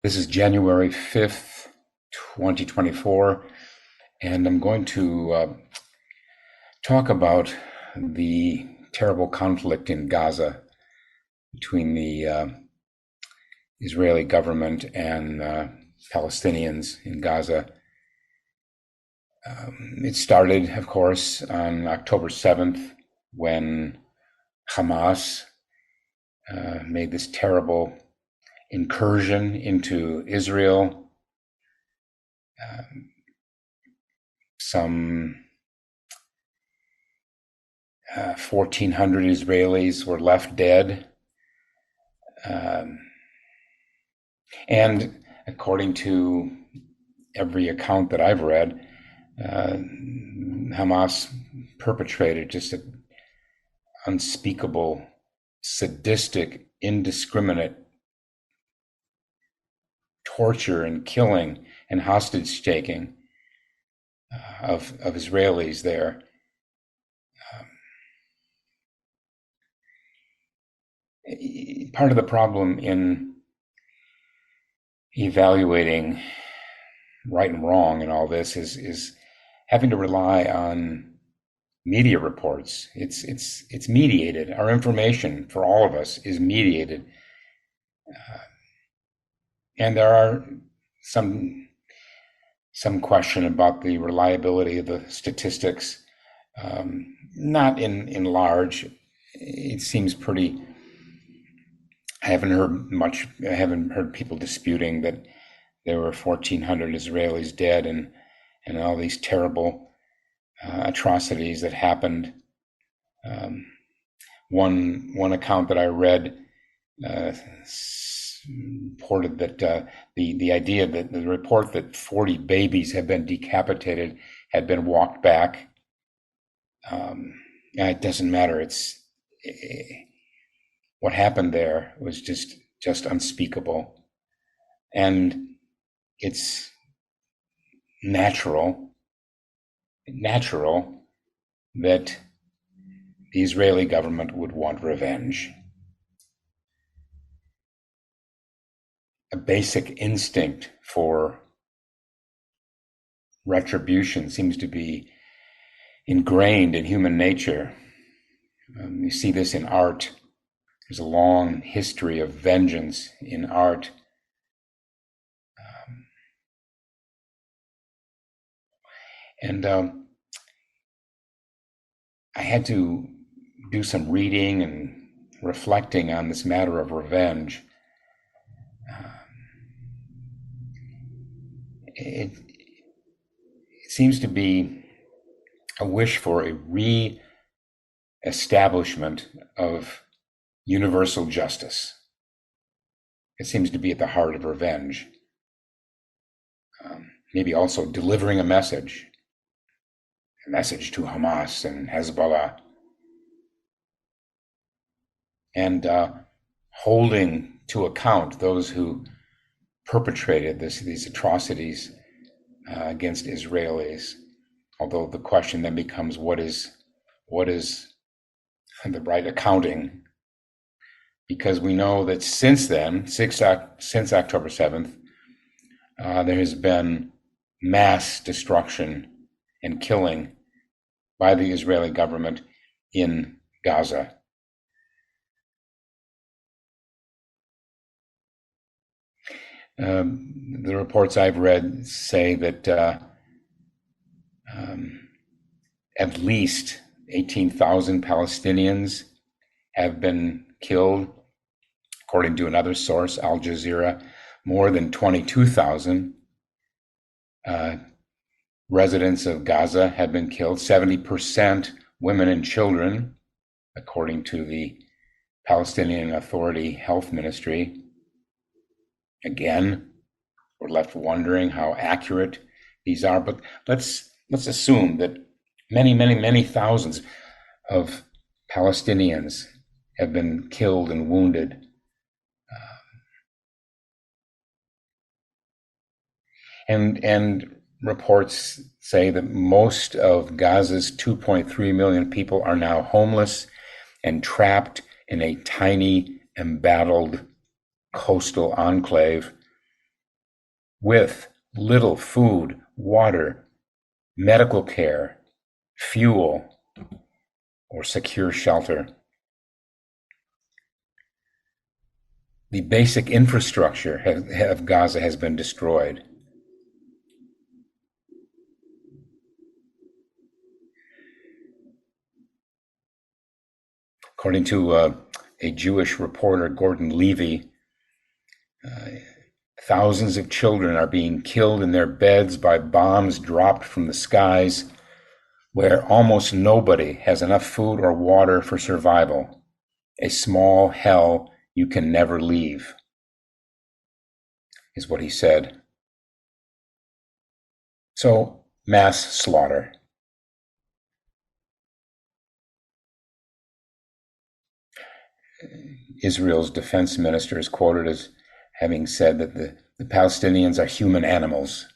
This is January 5th, 2024, and I'm going to talk about the terrible conflict in Gaza between the Israeli government and Palestinians in Gaza. It started, of course, on October 7th when Hamas made this terrible incursion into Israel. Some 1,400 Israelis were left dead. And according to every account that I've read, Hamas perpetrated just an unspeakable, sadistic, indiscriminate torture and killing and hostage taking of Israelis there. Part of the problem in evaluating right and wrong in all this is having to rely on media reports. It's mediated. Our information for all of us is mediated, and there are some question about the reliability of the statistics. Not in large. It seems pretty. I haven't heard people disputing that there were 1,400 Israelis dead and all these terrible atrocities that happened. One account that I read reported that the idea that the report that 40 babies had been decapitated had been walked back. It doesn't matter. What happened there was just unspeakable, and it's natural that the Israeli government would want revenge. A basic instinct for retribution seems to be ingrained in human nature. You see this in art. There's a long history of vengeance in art. And I had to do some reading and reflecting on this matter of revenge. It seems to be a wish for a re-establishment of universal justice. It seems to be at the heart of revenge. Maybe also delivering a message to Hamas and Hezbollah, and holding to account those who perpetrated these atrocities against Israelis. Although the question then becomes, what is the right accounting? Because we know that since then, since October 7th, there has been mass destruction and killing by the Israeli government in Gaza. The reports I've read say that at least 18,000 Palestinians have been killed. According to another source, Al Jazeera, more than 22,000 residents of Gaza have been killed, 70% women and children, according to the Palestinian Authority Health Ministry. Again, we're left wondering how accurate these are, but let's assume that many thousands of Palestinians have been killed and wounded. And reports say that most of Gaza's 2.3 million people are now homeless and trapped in a tiny, embattled coastal enclave with little food, water, medical care, fuel, or secure shelter. The basic infrastructure of Gaza has been destroyed. According to a Jewish reporter, Gordon Levy, thousands of children are being killed in their beds by bombs dropped from the skies, where almost nobody has enough food or water for survival. A small hell you can never leave, is what he said. So, mass slaughter. Israel's defense minister is quoted as having said that the Palestinians are human animals.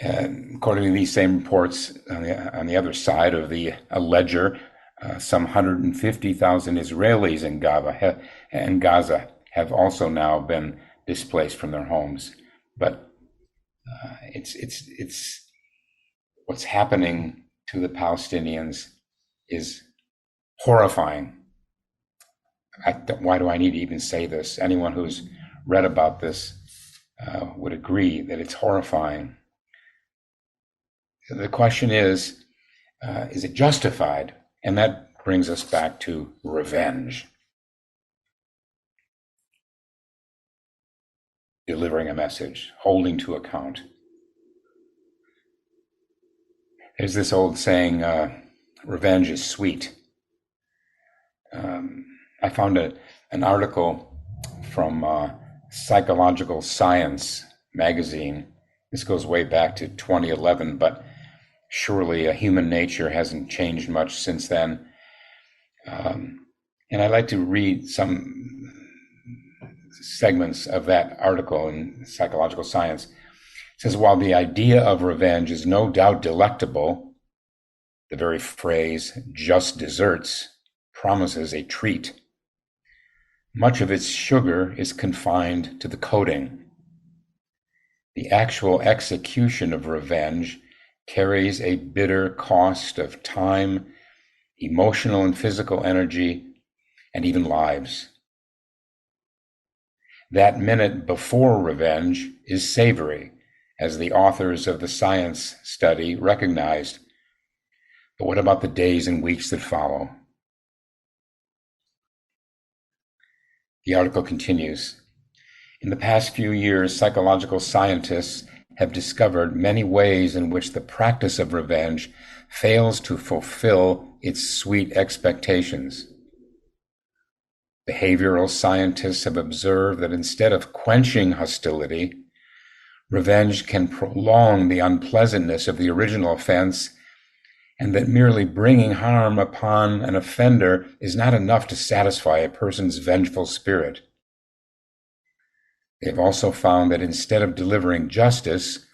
And according to these same reports, on the other side of the ledger, some 150,000 Israelis in Gaza have also now been displaced from their homes. But it's what's happening to the Palestinians is horrifying. Why do I need to even say this? Anyone who's read about this would agree that it's horrifying. The question is it justified? And that brings us back to revenge. Delivering a message, holding to account. There's this old saying, revenge is sweet. I found an article from Psychological Science magazine. This goes way back to 2011, but surely human nature hasn't changed much since then. And I'd like to read some segments of that article in Psychological Science. It says, while the idea of revenge is no doubt delectable, the very phrase, just desserts, promises a treat. Much of its sugar is confined to the coating. The actual execution of revenge carries a bitter cost of time, emotional and physical energy, and even lives. That minute before revenge is savory, as the authors of the science study recognized. But what about the days and weeks that follow? The article continues. In the past few years, psychological scientists have discovered many ways in which the practice of revenge fails to fulfill its sweet expectations. Behavioral scientists have observed that instead of quenching hostility, revenge can prolong the unpleasantness of the original offense, and that merely bringing harm upon an offender is not enough to satisfy a person's vengeful spirit. They've also found that instead of delivering justice,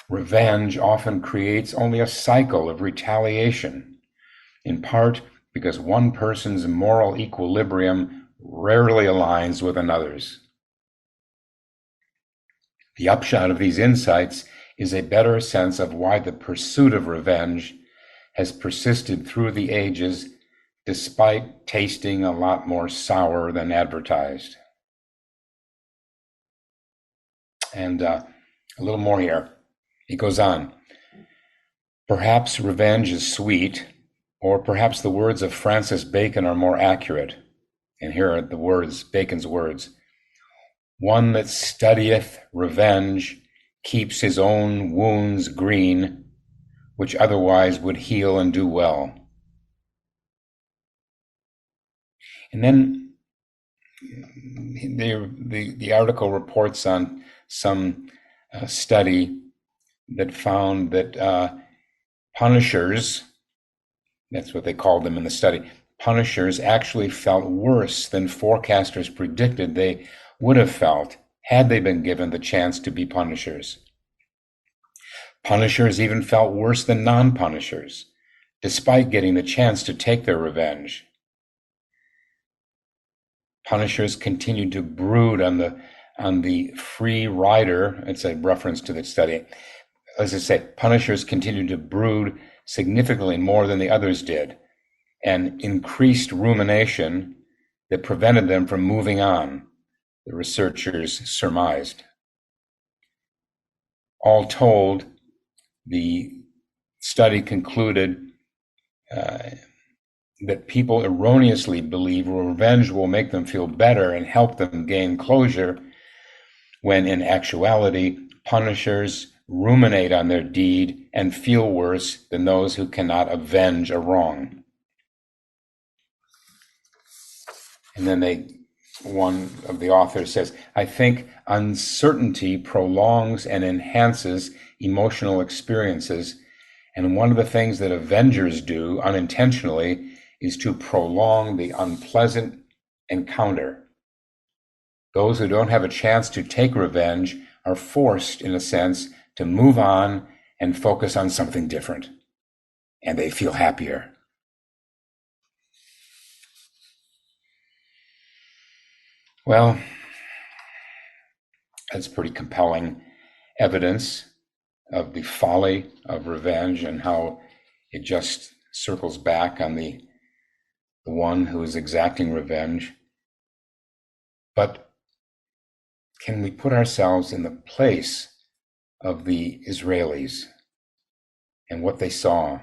revenge often creates only a cycle of retaliation, in part because one person's moral equilibrium rarely aligns with another's. The upshot of these insights is a better sense of why the pursuit of revenge has persisted through the ages, despite tasting a lot more sour than advertised. And a little more here. It goes on. Perhaps revenge is sweet, or perhaps the words of Francis Bacon are more accurate. And here are the words, Bacon's words. One that studieth revenge keeps his own wounds green, which otherwise would heal and do well. And then the article reports on some study that found that punishers, that's what they called them in the study, punishers actually felt worse than forecasters predicted they would have felt had they been given the chance to be punishers. Punishers even felt worse than non-punishers, despite getting the chance to take their revenge. Punishers continued to brood on the free rider. It's a reference to the study. As I say, punishers continued to brood significantly more than the others did, and increased rumination that prevented them from moving on, the researchers surmised. All told, the study concluded that people erroneously believe revenge will make them feel better and help them gain closure, when in actuality, punishers ruminate on their deed and feel worse than those who cannot avenge a wrong. And then one of the authors says, I think uncertainty prolongs and enhances emotional experiences, and one of the things that avengers do unintentionally is to prolong the unpleasant encounter. Those who don't have a chance to take revenge are forced, in a sense, to move on and focus on something different, and they feel happier. Well, that's pretty compelling evidence of the folly of revenge and how it just circles back on the one who is exacting revenge. But can we put ourselves in the place of the Israelis and what they saw?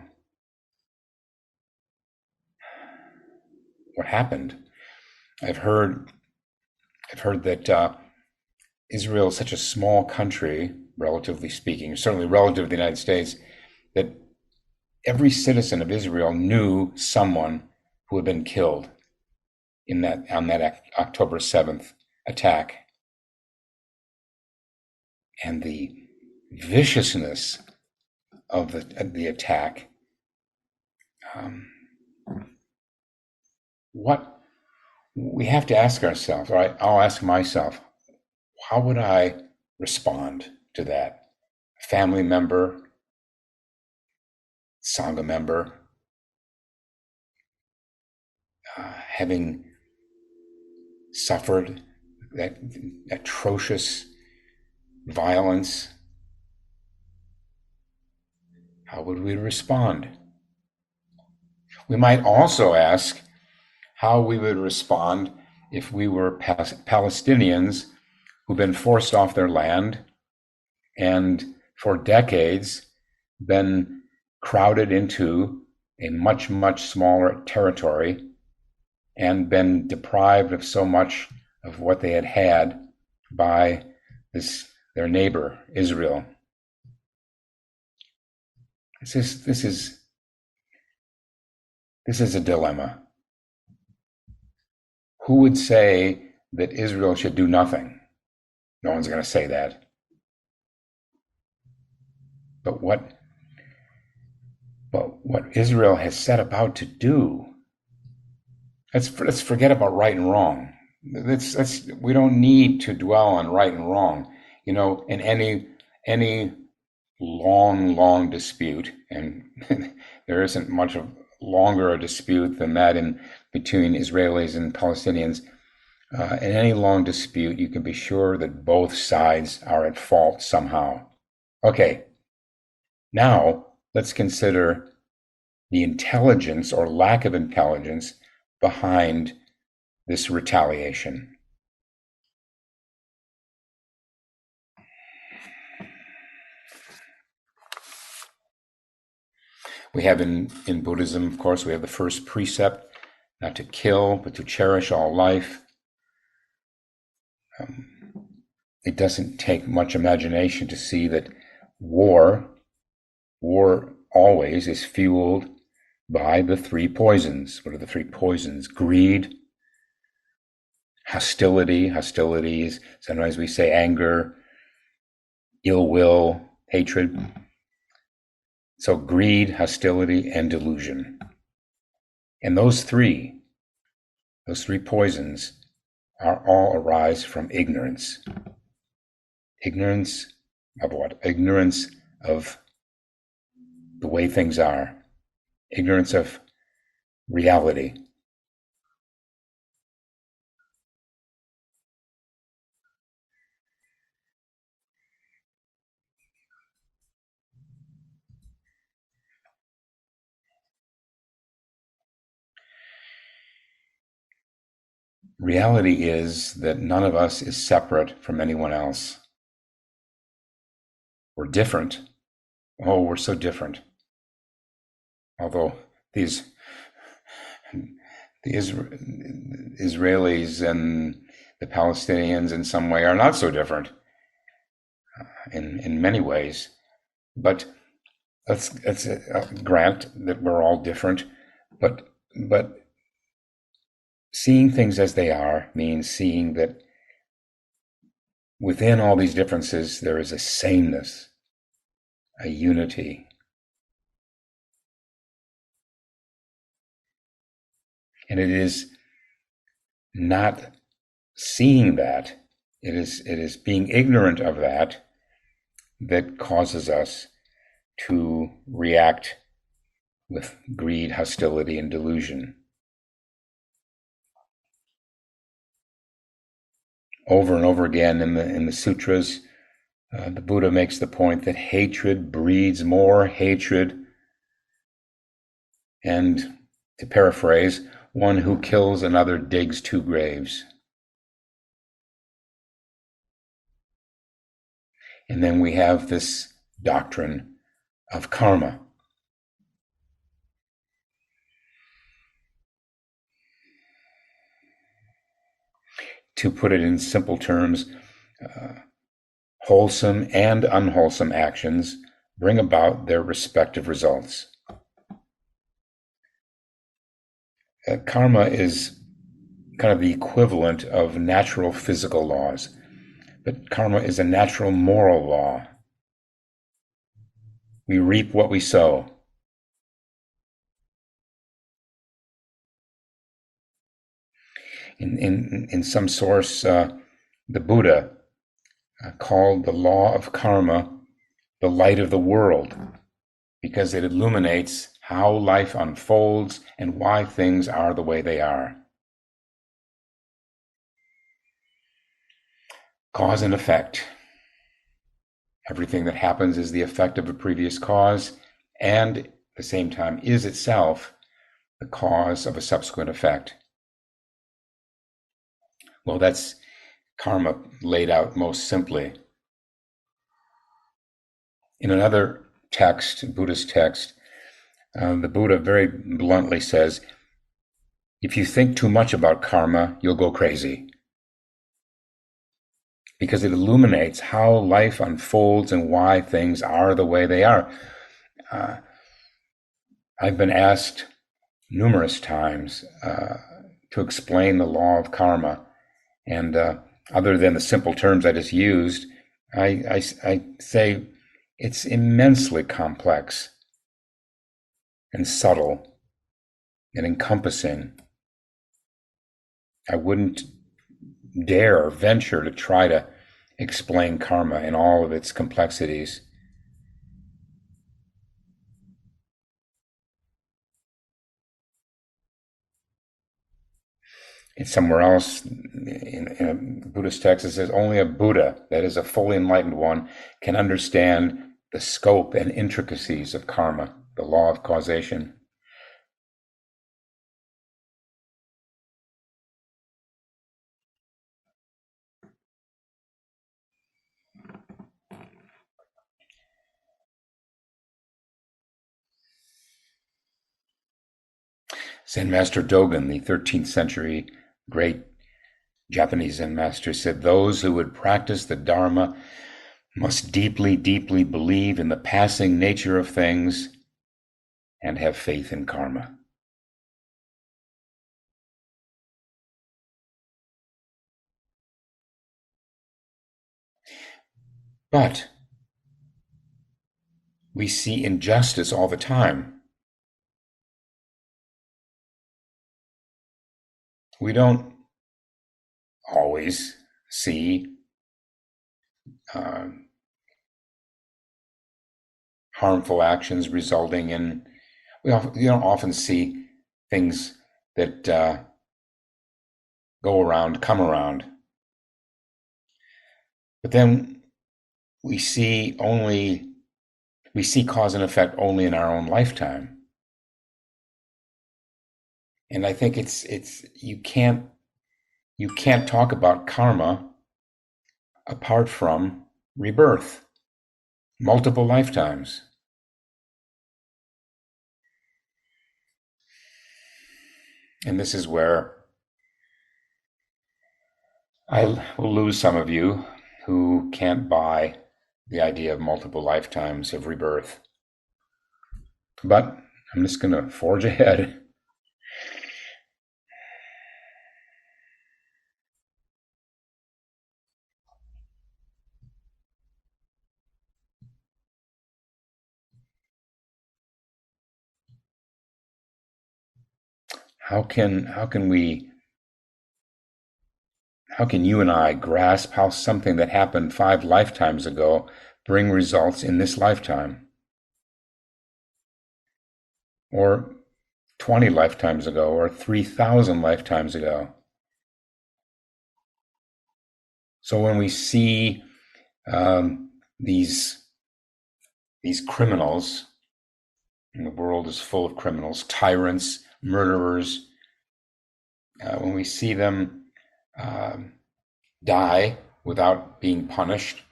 What happened? I've heard that Israel is such a small country, relatively speaking, certainly relative to the United States, that every citizen of Israel knew someone who had been killed on that October 7th attack. And the viciousness of the attack, what we have to ask ourselves, right? I'll ask myself, how would I respond to that? A family member, Sangha member, having suffered that atrocious violence, how would we respond? We might also ask how we would respond if we were Palestinians who've been forced off their land and for decades been crowded into a much, much smaller territory and been deprived of so much of what they had by their neighbor, Israel. This is a dilemma. Who would say that Israel should do nothing? No one's going to say that. But what Israel has set about to do, let's forget about right and wrong. We don't need to dwell on right and wrong. In any long dispute, and there isn't much of longer a dispute than that between Israelis and Palestinians. In any long dispute, you can be sure that both sides are at fault somehow. Okay, now let's consider the intelligence or lack of intelligence behind this retaliation. We have in Buddhism, of course, we have the first precept, not to kill, but to cherish all life. It doesn't take much imagination to see that war always is fueled by the three poisons. What are the three poisons? Greed, hostility. Hostilities, sometimes we say anger, ill will, hatred. So greed, hostility, and delusion. And those three poisons all arise from ignorance. Ignorance of what? Ignorance of the way things are. Ignorance of reality. reality is that none of us is separate from anyone else. We're different. Oh, we're so different. Although these the Israelis and the Palestinians in some way are not so different in many ways. But let's grant that we're all different. But seeing things as they are means seeing that within all these differences there is a sameness, a unity. And it is not seeing that, it is being ignorant of that that causes us to react with greed, hostility, and delusion. Over and over again in the sutras, the Buddha makes the point that hatred breeds more hatred. And to paraphrase, one who kills another digs two graves. And then we have this doctrine of karma. To put it in simple terms, wholesome and unwholesome actions bring about their respective results. Karma is kind of the equivalent of natural physical laws, but karma is a natural moral law. We reap what we sow. In some source, the Buddha called the law of karma the light of the world because it illuminates how life unfolds and why things are the way they are. Cause and effect. Everything that happens is the effect of a previous cause and at the same time is itself the cause of a subsequent effect. Well, that's karma laid out most simply. In another text, Buddhist text, the Buddha very bluntly says, if you think too much about karma, you'll go crazy. Because it illuminates how life unfolds and why things are the way they are. I've been asked numerous times to explain the law of karma, and other than the simple terms I just used, I say it's immensely complex and subtle and encompassing. I wouldn't dare or venture to try to explain karma in all of its complexities. It's somewhere else in a Buddhist text, it says only a Buddha, that is a fully enlightened one, can understand the scope and intricacies of karma, the law of causation. Zen Master Dogen, the 13th century great Japanese Zen master, said those who would practice the Dharma must deeply, deeply believe in the passing nature of things and have faith in karma. But we see injustice all the time. We don't always see harmful actions resulting in, you don't often see things that go around, come around. But then we see cause and effect only in our own lifetime. And I think it's you can't You can't talk about karma apart from rebirth, multiple lifetimes. And this is where I will lose some of you who can't buy the idea of multiple lifetimes of rebirth. But I'm just going to forge ahead. How can how can you and I grasp how something that happened 5 lifetimes ago bring results in this lifetime, or 20 lifetimes ago, or 3,000 lifetimes ago? So when we see um, these these criminals, and the world is full of criminals, tyrants, murderers, when we see them um, die without being punished,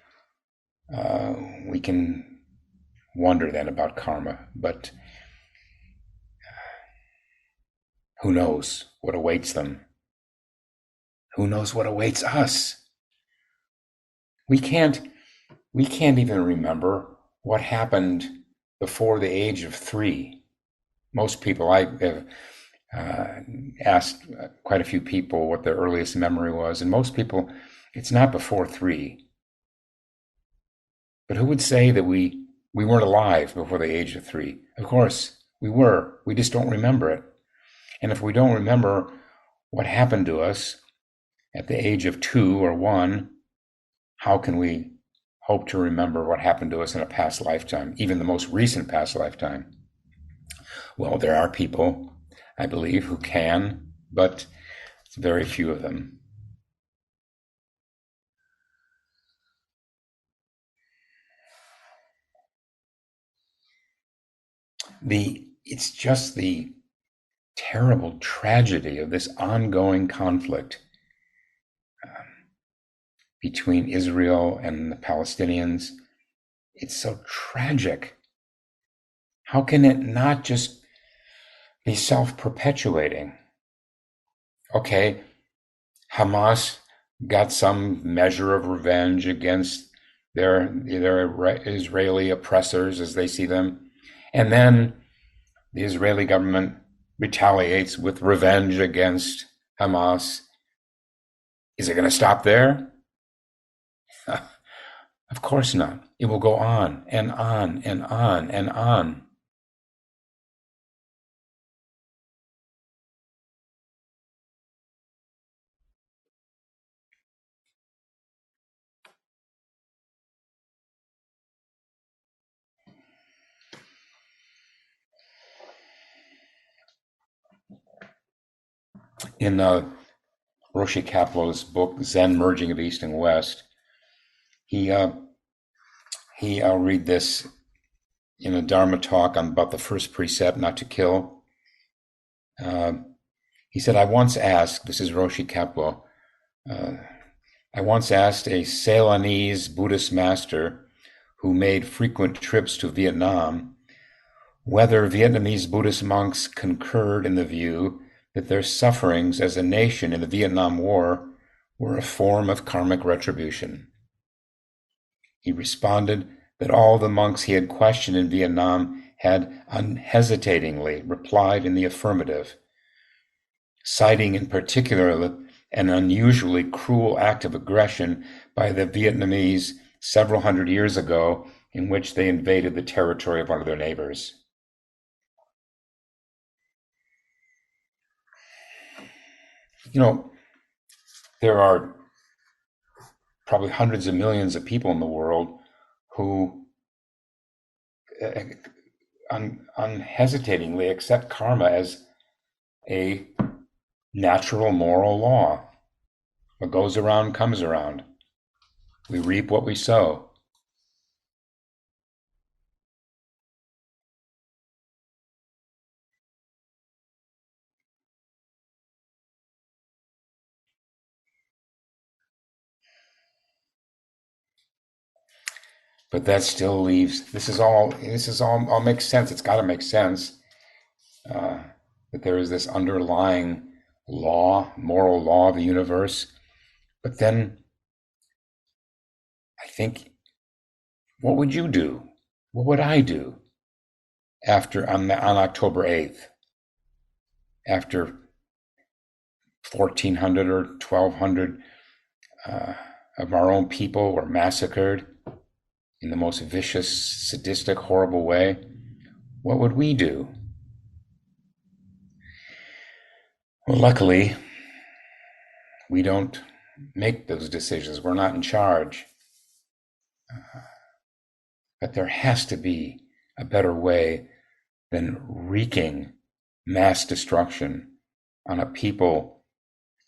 uh, we can wonder then about karma. But who knows what awaits them? Who knows what awaits us? We can't we can't even remember what happened before the age of 3. Most people, I have uh, asked quite a few people what their earliest memory was, and most people, it's not before 3. But who would say that we weren't alive before the age of 3? Of course, we were. We just don't remember it. And if we don't remember what happened to us at the age of 2 or 1, how can we hope to remember what happened to us in a past lifetime, even the most recent past lifetime? Well, there are people, I believe, who can, but it's very few of them. It's just the terrible tragedy of this ongoing conflict between Israel and the Palestinians. It's so tragic. How can it not just be self-perpetuating? Okay, Hamas got some measure of revenge against their Israeli oppressors as they see them, and then the Israeli government retaliates with revenge against Hamas. Is it going to stop there? Of course not. It will go on and on and on and on. In Roshi Kapleau's book Zen Merging of East and West, he I'll read this in a Dharma talk on about the first precept, not to kill. Uh, he said, I once asked, this is Roshi Kapleau, uh, I once asked a Ceylonese Buddhist master who made frequent trips to Vietnam whether Vietnamese Buddhist monks concurred in the view that their sufferings as a nation in the Vietnam War were a form of karmic retribution. He responded that all the monks he had questioned in Vietnam had unhesitatingly replied in the affirmative, citing in particular an unusually cruel act of aggression by the Vietnamese several hundred years ago in which they invaded the territory of one of their neighbors. You know, there are probably hundreds of millions of people in the world who uh, unhesitatingly accept karma as a natural moral law. What goes around comes around. We reap what we sow. But that still leaves. This is all makes sense. It's got to make sense uh, that there is this underlying law, moral law of the universe. But then I think, what would you do? What would I do after on October 8th, after 1,400 or 1,200 uh, of our own people were massacred in the most vicious, sadistic, horrible way? What would we do? Well, luckily, we don't make those decisions. We're not in charge. But there has to be a better way than wreaking mass destruction on a people,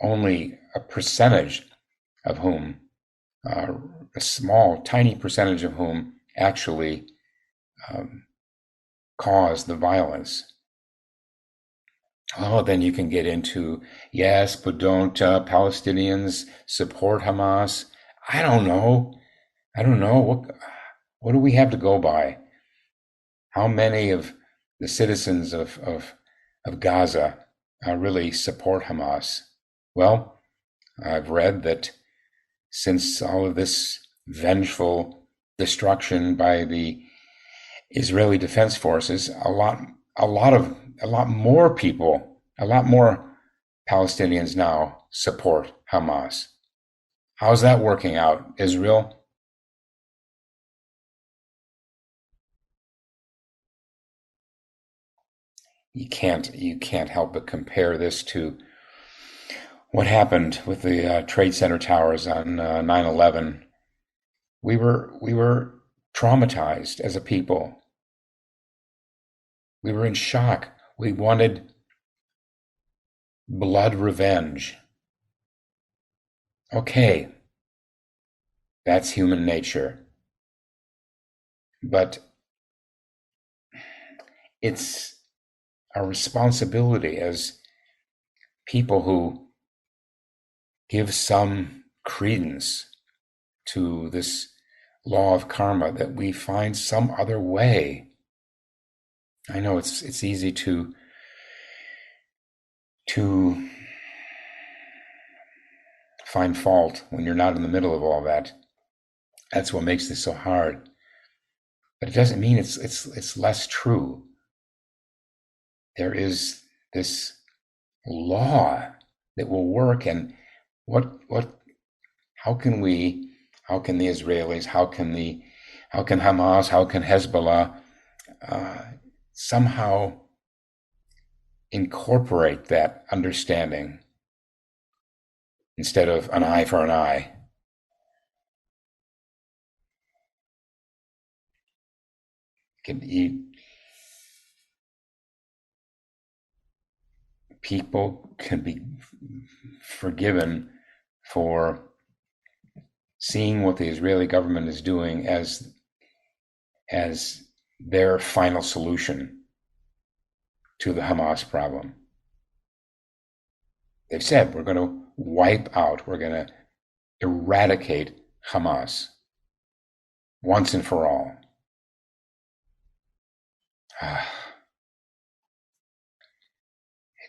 only a percentage of whom, uh, a small, tiny percentage of whom actually um, cause the violence. Oh, then you can get into, yes, but don't Palestinians support Hamas? I don't know. I don't know. What do we have to go by? How many of the citizens of Gaza really support Hamas? Well, I've read that since all of this vengeful destruction by the Israeli Defense Forces, a lot more people, a lot more Palestinians now support Hamas. How's that working out, Israel? You can't help but compare this to what happened with the Trade Center towers on 9/11. We were traumatized as a people. We were in shock. We wanted blood revenge. Okay, that's human nature. But it's our responsibility as people who give some credence to this law of karma that we find some other way. I know it's easy to find fault when you're not in the middle of all that. That's what makes this so hard. But it doesn't mean it's less true. There is this law that will work, and what how can we, how can the Israelis, how can Hamas, how can Hezbollah uh, somehow incorporate that understanding instead of an eye for an eye? Can you, people can be forgiven for seeing what the Israeli government is doing as their final solution to the Hamas problem. They've said we're going to wipe out, we're going to eradicate Hamas once and for all.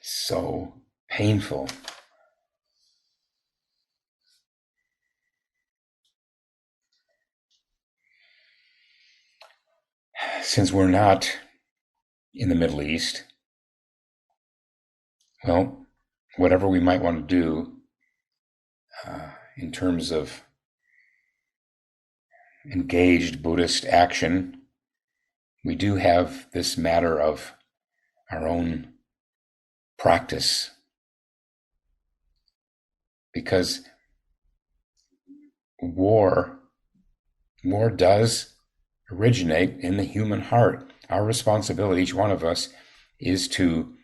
It's so painful. Since we're not in the Middle East, well, whatever we might want to do in terms of engaged Buddhist action, we do have this matter of our own practice, because war war does originate in the human heart. Our responsibility, each one of us, is to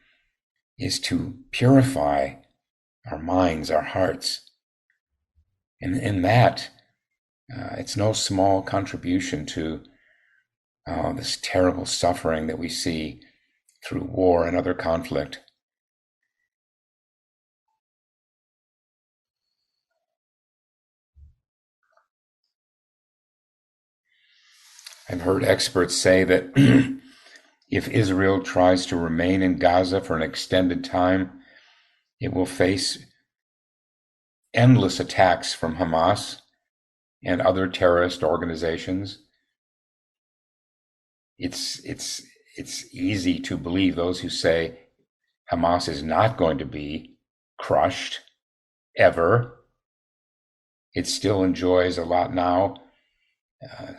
purify our minds, our hearts, and in that, it's no small contribution to this terrible suffering that we see through war and other conflict. I've heard experts say that if Israel tries to remain in Gaza for an extended time, it will face endless attacks from Hamas and other terrorist organizations. It's easy to believe those who say Hamas is not going to be crushed ever. It still enjoys a lot now, uh,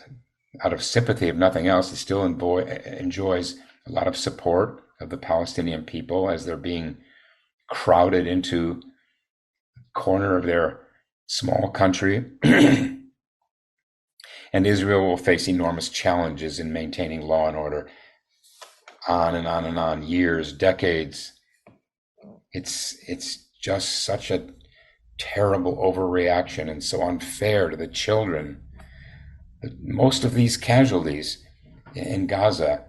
out of sympathy, if nothing else. It still enjoys a lot of support of the Palestinian people as they're being crowded into a corner of their small country. And Israel will face enormous challenges in maintaining law and order, on and on and on, years, decades. It's just such a terrible overreaction and so unfair to the children. Most of these casualties in Gaza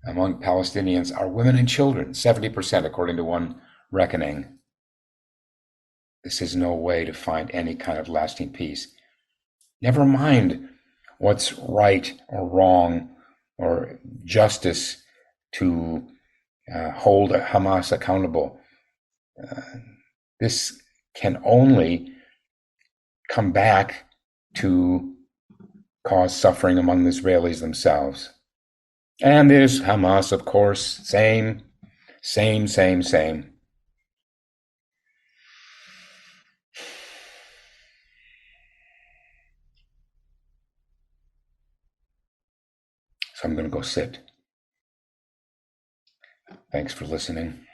among Palestinians are women and children, 70%, according to one reckoning. This is no way to find any kind of lasting peace. Never mind what's right or wrong or justice to hold Hamas accountable. Uh, this can only come back to cause suffering among the Israelis themselves. And there's Hamas, of course, same. So I'm going to go sit. Thanks for listening.